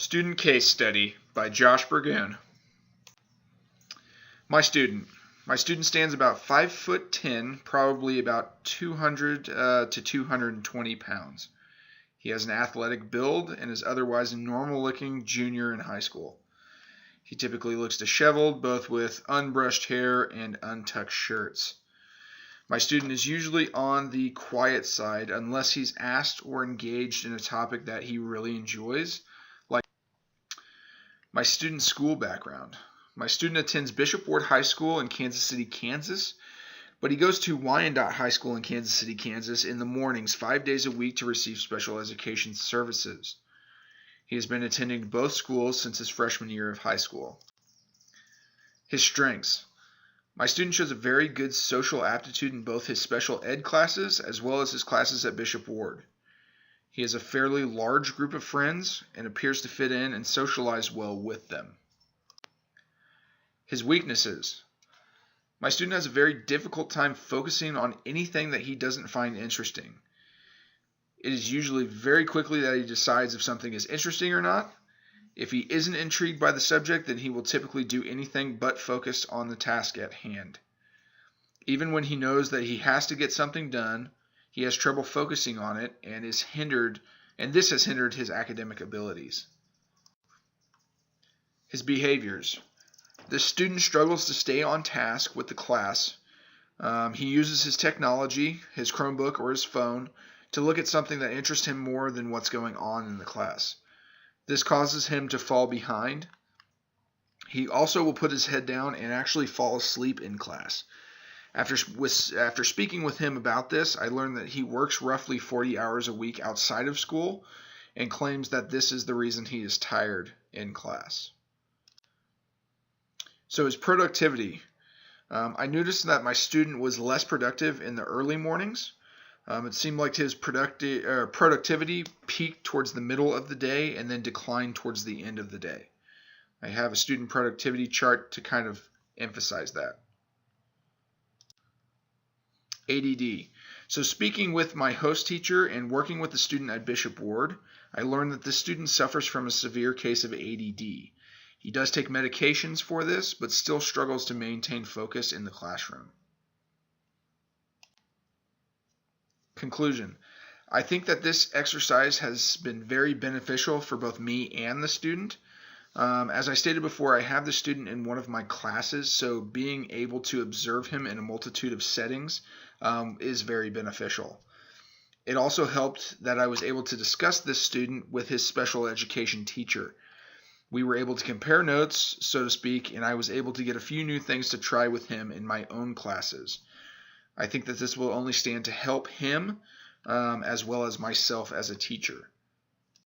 Student Case Study by Josh Burgoon. My student. My student stands about 5'10", probably about 200 to 220 pounds. He has an athletic build and is otherwise a normal-looking junior in high school. He typically looks disheveled, both with unbrushed hair and untucked shirts. My student is usually on the quiet side unless he's asked or engaged in a topic that he really enjoys. My student's school background. My student attends Bishop Ward High School in Kansas City, Kansas, but he goes to Wyandotte High School in Kansas City, Kansas in the mornings 5 days a week to receive special education services. He has been attending both schools since his freshman year of high school. His strengths. My student shows a very good social aptitude in both his special ed classes as well as his classes at Bishop Ward. He has a fairly large group of friends and appears to fit in and socialize well with them. His weaknesses. My student has a very difficult time focusing on anything that he doesn't find interesting. It is usually very quickly that he decides if something is interesting or not. If he isn't intrigued by the subject, then he will typically do anything but focus on the task at hand. Even when he knows that he has to get something done, he has trouble focusing on it and this has hindered his academic abilities. His behaviors. The student struggles to stay on task with the class. He uses his technology, his Chromebook or his phone, to look at something that interests him more than what's going on in the class. This causes him to fall behind. He also will put his head down and actually fall asleep in class. After speaking with him about this, I learned that he works roughly 40 hours a week outside of school and claims that this is the reason he is tired in class. So his productivity. I noticed that my student was less productive in the early mornings. It seemed like his productivity peaked towards the middle of the day and then declined towards the end of the day. I have a student productivity chart to kind of emphasize that. ADD. So speaking with my host teacher and working with the student at Bishop Ward, I learned that this student suffers from a severe case of ADD. He does take medications for this, but still struggles to maintain focus in the classroom. Conclusion. I think that this exercise has been very beneficial for both me and the student. As I stated before, I have the student in one of my classes, so being able to observe him in a multitude of settings is very beneficial. It also helped that I was able to discuss this student with his special education teacher. We were able to compare notes, so to speak, and I was able to get a few new things to try with him in my own classes. I think that this will only stand to help him as well as myself as a teacher.